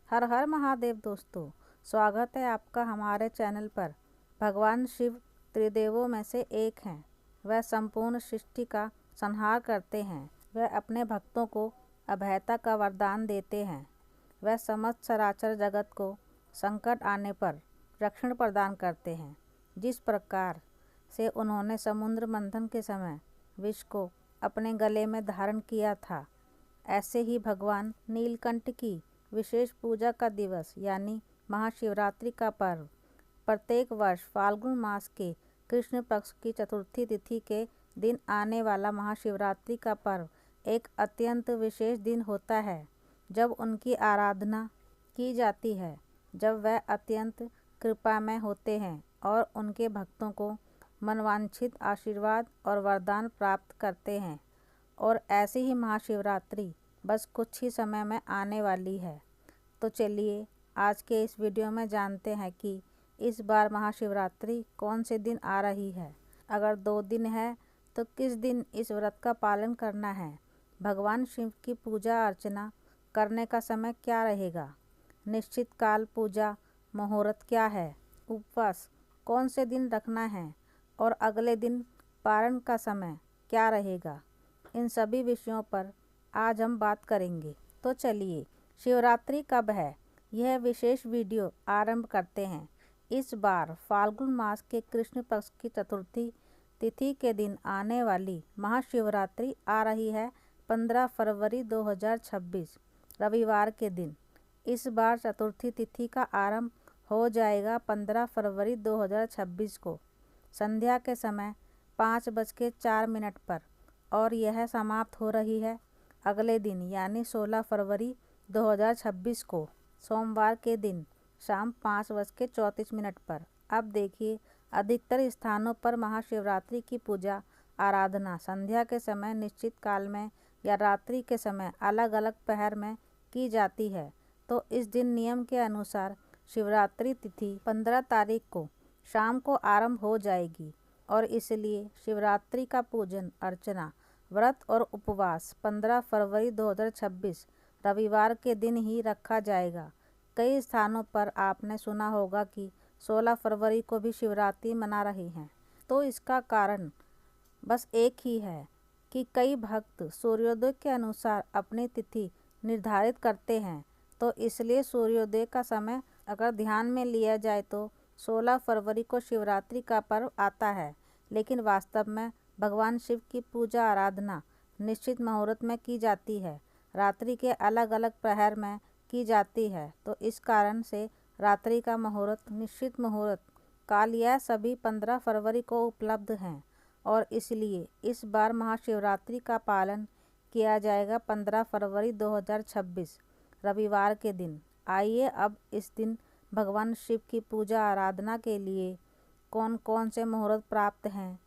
हर हर महादेव दोस्तों, स्वागत है आपका हमारे चैनल पर। भगवान शिव त्रिदेवों में से एक हैं। वह संपूर्ण सृष्टि का संहार करते हैं। वह अपने भक्तों को अभयता का वरदान देते हैं। वह समस्त चराचर जगत को संकट आने पर रक्षण प्रदान करते हैं। जिस प्रकार से उन्होंने समुद्र मंथन के समय विष को अपने गले में धारण किया था, ऐसे ही भगवान नीलकंठ की विशेष पूजा का दिवस यानी महाशिवरात्रि का पर्व प्रत्येक वर्ष फाल्गुन मास के कृष्ण पक्ष की चतुर्थी तिथि के दिन आने वाला महाशिवरात्रि का पर्व एक अत्यंत विशेष दिन होता है, जब उनकी आराधना की जाती है, जब वह अत्यंत कृपामय होते हैं और उनके भक्तों को मनवांछित आशीर्वाद और वरदान प्राप्त करते हैं। और ऐसी ही महाशिवरात्रि बस कुछ ही समय में आने वाली है। तो चलिए आज के इस वीडियो में जानते हैं कि इस बार महाशिवरात्रि कौन से दिन आ रही है। अगर 2 दिन है तो किस दिन इस व्रत का पालन करना है। भगवान शिव की पूजा अर्चना करने का समय क्या रहेगा। निश्चित काल पूजा मुहूर्त क्या है। उपवास कौन से दिन रखना है और अगले दिन पारण का समय क्या रहेगा। इन सभी विषयों पर आज हम बात करेंगे। तो चलिए शिवरात्रि कब है, यह विशेष वीडियो आरंभ करते हैं। इस बार फाल्गुन मास के कृष्ण पक्ष की चतुर्थी तिथि के दिन आने वाली महाशिवरात्रि आ रही है 15 फरवरी 2026 रविवार के दिन। इस बार चतुर्थी तिथि का आरंभ हो जाएगा 15 फरवरी 2026 को संध्या के समय 5:04 पर और यह समाप्त हो रही है अगले दिन यानी 16 फरवरी 2026 को सोमवार के दिन शाम 5:34 पर। अब देखिए, अधिकतर स्थानों पर महाशिवरात्रि की पूजा आराधना संध्या के समय निश्चित काल में या रात्रि के समय अलग अलग पहर में की जाती है। तो इस दिन नियम के अनुसार शिवरात्रि तिथि 15 तारीख को शाम को आरंभ हो जाएगी और इसलिए शिवरात्रि का पूजन अर्चना व्रत और उपवास 15 फरवरी 2026 रविवार के दिन ही रखा जाएगा। कई स्थानों पर आपने सुना होगा कि 16 फरवरी को भी शिवरात्रि मना रहे हैं। तो इसका कारण बस एक ही है कि कई भक्त सूर्योदय के अनुसार अपनी तिथि निर्धारित करते हैं। तो इसलिए सूर्योदय का समय अगर ध्यान में लिया जाए तो 16 फरवरी को शिवरात्रि का पर्व आता है, लेकिन वास्तव में भगवान शिव की पूजा आराधना निश्चित मुहूर्त में की जाती है, रात्रि के अलग अलग प्रहर में की जाती है। तो इस कारण से रात्रि का मुहूर्त निश्चित मुहूर्त काल यह सभी 15 फरवरी को उपलब्ध हैं और इसलिए इस बार महाशिवरात्रि का पालन किया जाएगा 15 फरवरी 2026 रविवार के दिन। आइए अब इस दिन भगवान शिव की पूजा आराधना के लिए कौन कौन से मुहूर्त प्राप्त हैं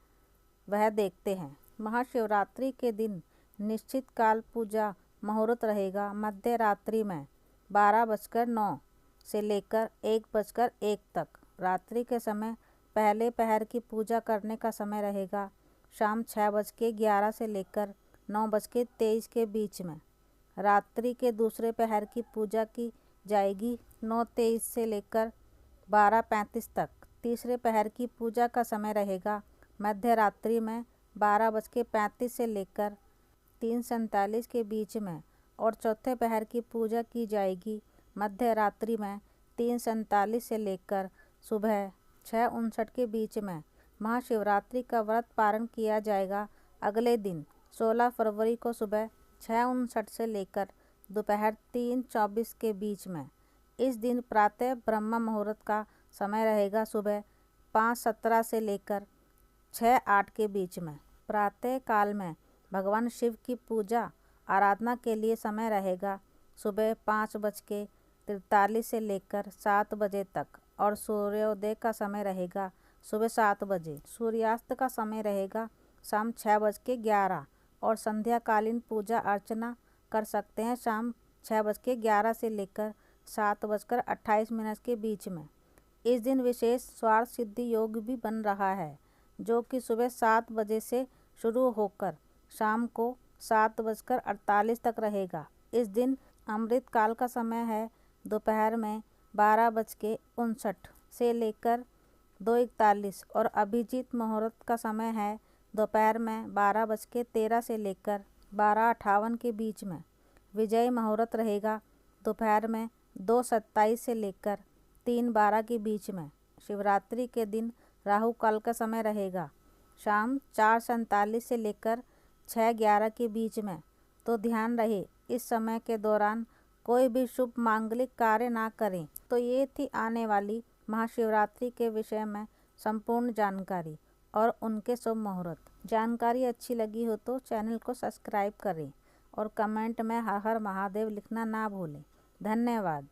वह देखते हैं। महाशिवरात्रि के दिन निश्चित काल पूजा मुहूर्त रहेगा मध्य रात्रि में 12:09 से लेकर 1:01 तक। रात्रि के समय पहले पहर की पूजा करने का समय रहेगा शाम 6:11 से लेकर 9:23 के बीच में। रात्रि के दूसरे पहर की पूजा की जाएगी 9:23 से लेकर 12:35 तक। तीसरे पहर की पूजा का समय रहेगा मध्य रात्रि में 12:35 से लेकर 3:47 के बीच में और चौथे पहर की पूजा की जाएगी मध्य रात्रि में 3:47 से लेकर सुबह 6:59 के बीच में। महाशिवरात्रि का व्रत पारण किया जाएगा अगले दिन 16 फरवरी को सुबह 6:59 से लेकर दोपहर 3:24 के बीच में। इस दिन प्रातः ब्रह्म मुहूर्त का समय रहेगा सुबह 5:17 से लेकर 6:08 के बीच में। प्रातः काल में भगवान शिव की पूजा आराधना के लिए समय रहेगा सुबह 5:43 से लेकर 7 बजे तक और सूर्योदय का समय रहेगा सुबह 7 बजे। सूर्यास्त का समय रहेगा शाम 6:11 और संध्याकालीन पूजा अर्चना कर सकते हैं शाम 6:11 से लेकर 7:28 के बीच में। इस दिन विशेष स्वार्थ सिद्धि योग भी बन रहा है, जो कि सुबह 7 बजे से शुरू होकर शाम को 7:48 तक रहेगा। इस दिन अमृत काल का समय है दोपहर में 12:59 से लेकर 2:41 और अभिजीत मुहूर्त का समय है दोपहर में 12:13 से लेकर 12:58 के बीच में। विजय मुहूर्त रहेगा दोपहर में 2:27 से लेकर 3:12 के बीच में। शिवरात्रि के दिन राहु काल का समय रहेगा शाम 4:47 से लेकर 6:11 के बीच में। तो ध्यान रहे इस समय के दौरान कोई भी शुभ मांगलिक कार्य ना करें। तो ये थी आने वाली महाशिवरात्रि के विषय में संपूर्ण जानकारी और उनके शुभ मुहूर्त। जानकारी अच्छी लगी हो तो चैनल को सब्सक्राइब करें और कमेंट में हर हर महादेव लिखना ना भूलें। धन्यवाद।